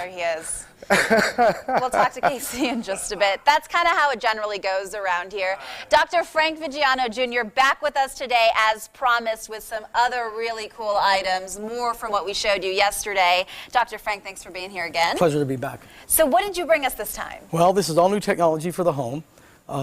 There he is. We'll talk to Casey in just a bit. That's kind of how it generally goes around here. Dr. Frank Vigiano Jr. back with us today as promised with some other really cool items, more from what we showed you yesterday. Dr. Frank, thanks for being here again. Pleasure to be back. So what did you bring us this time? Well, this is all new technology for the home.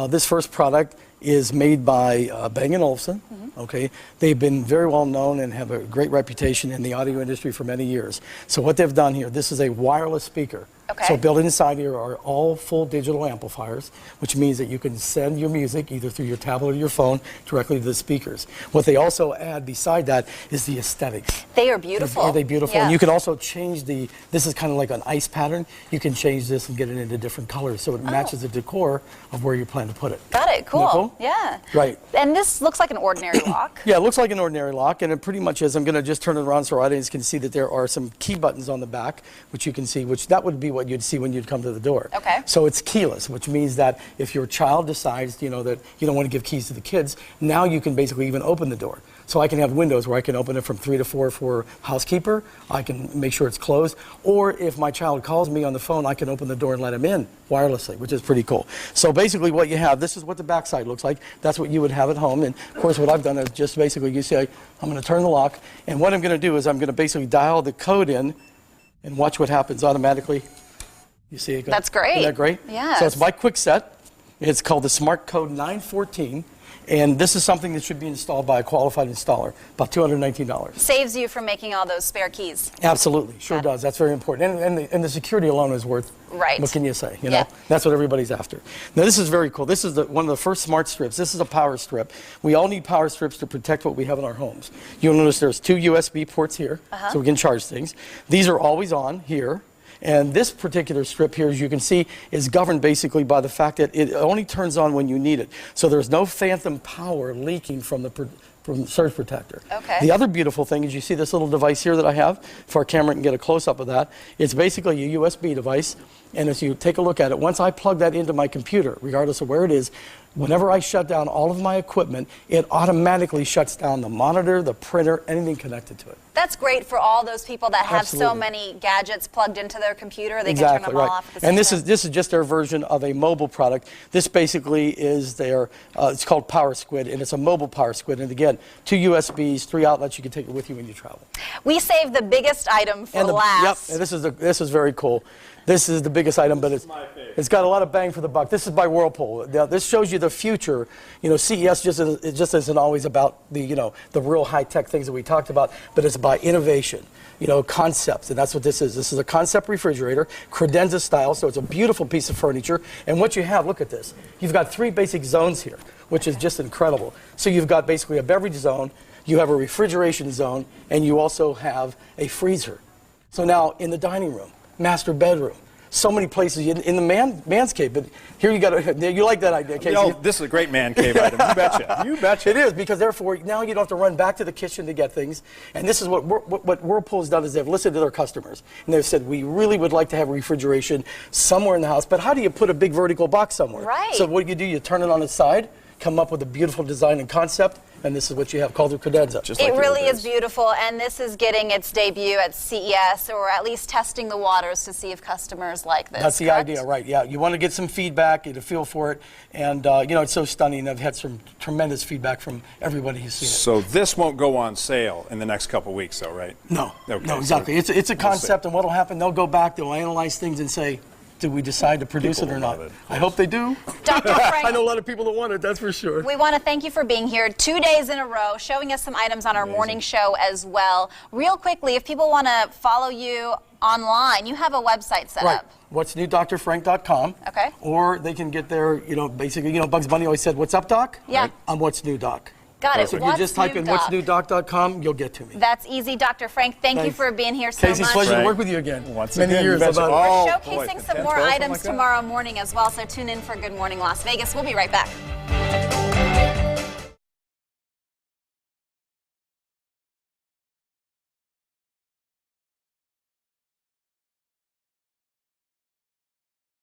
This first product is made by Bang & Olufsen. Okay, they've been very well known and have a great reputation in the audio industry for many years. So what they've done here, this is a wireless speaker. Okay. So built inside here are all full digital amplifiers, which means that you can send your music either through your tablet or your phone directly to the speakers. What they also add beside that is the aesthetics. They are beautiful. Are they beautiful? Yeah. And you can also change this is kind of like an ice pattern. You can change this and get it into different colors so it matches the decor of where you plan to put it. Got it. Cool. Isn't that cool? Yeah. Right. And this looks like an ordinary lock. Yeah, it looks like an ordinary lock, and it pretty much is. I'm going to just turn it around so our audience can see that there are some key buttons on the back, which you can see, which that would be what you'd see when you'd come to the door. Okay. So it's keyless, which means that if your child decides, that you don't want to give keys to the kids, now you can basically even open the door. So I can have windows where I can open it from 3 to 4 for housekeeper. I can make sure it's closed. Or if my child calls me on the phone, I can open the door and let him in wirelessly, which is pretty cool. So basically what you have, this is what the backside looks like. That's what you would have at home. And of course what I've done is just basically, you see, I'm going to turn the lock. And what I'm going to do is I'm going to basically dial the code in and watch what happens automatically. You see it go? That's great. Isn't that great? Yeah. So it's by Quick Set. It's called the Smart Code 914. And this is something that should be installed by a qualified installer, about $219. Saves you from making all those spare keys. Absolutely, sure does. That's very important. And the security alone is worth, right. What can you say? Yeah. That's what everybody's after. Now this is very cool. This is one of the first smart strips. This is a power strip. We all need power strips to protect what we have in our homes. You'll notice there's 2 USB ports here, so we can charge things. These are always on here. And this particular strip here, as you can see, is governed basically by the fact that it only turns on when you need it. So there's no phantom power leaking from the surge protector. Okay. The other beautiful thing is you see this little device here that I have, if our camera can get a close-up of that. It's basically a USB device, and as you take a look at it, once I plug that into my computer, regardless of where it is, whenever I shut down all of my equipment, it automatically shuts down the monitor, the printer, anything connected to it. That's great for all those people that have Absolutely. So many gadgets plugged into their computer. They Exactly, can turn them all off at the same And this time. is just their version of a mobile product. This basically is their, it's called PowerSquid, and it's a mobile PowerSquid. And again, 2 USBs, 3 outlets, you can take it with you when you travel. We saved the biggest item for last. Yep, and this is very cool. This is the biggest item, but it's got a lot of bang for the buck. This is by Whirlpool. Now, this shows you the future. CES just isn't always about the real high-tech things that we talked about, but it's by innovation, concepts, and that's what this is. This is a concept refrigerator, credenza style, so it's a beautiful piece of furniture. And what you have, look at this. You've got 3 basic zones here, which is just incredible. So you've got basically a beverage zone, you have a refrigeration zone, and you also have a freezer. So now in the dining room, master bedroom, so many places in the man's cave, but here you like that idea, Casey? This is a great man cave item, you betcha. You betcha. It is, because therefore now you don't have to run back to the kitchen to get things. And this is what Whirlpool's done, is they've listened to their customers. And they've said, we really would like to have refrigeration somewhere in the house, but how do you put a big vertical box somewhere? Right. So what you turn it on its side, come up with a beautiful design and concept, and this is what you have called the credenza. It really is beautiful, and this is getting its debut at CES, or at least testing the waters to see if customers like this. That's the idea, right? Yeah, you want to get some feedback, get a feel for it, and it's so stunning. I've had some tremendous feedback from everybody who's seen it. So this won't go on sale in the next couple weeks, though, right? No, okay, no, exactly. So it's a concept, and what'll happen? They'll go back, they'll analyze things, and say, did we decide to produce it or not? I hope they do. Dr. Frank, I know a lot of people that want it, that's for sure. We want to thank you for being here 2 days in a row, showing us some items on our morning show as well. Real quickly, if people want to follow you online, you have a website set up. whatsnewdrfrank.com. Okay. Or they can get there, basically, Bugs Bunny always said, what's up, Doc? Yeah. Right? I'm What's New, Doc. Got it. So if you just type in whatsnewdoc.com, you'll get to me. That's easy, Dr. Frank. Thank you for being here so Casey, much. it's a pleasure to work with you again. Once Many again, years. We're showcasing some more items tomorrow morning as well, so tune in for Good Morning Las Vegas. We'll be right back.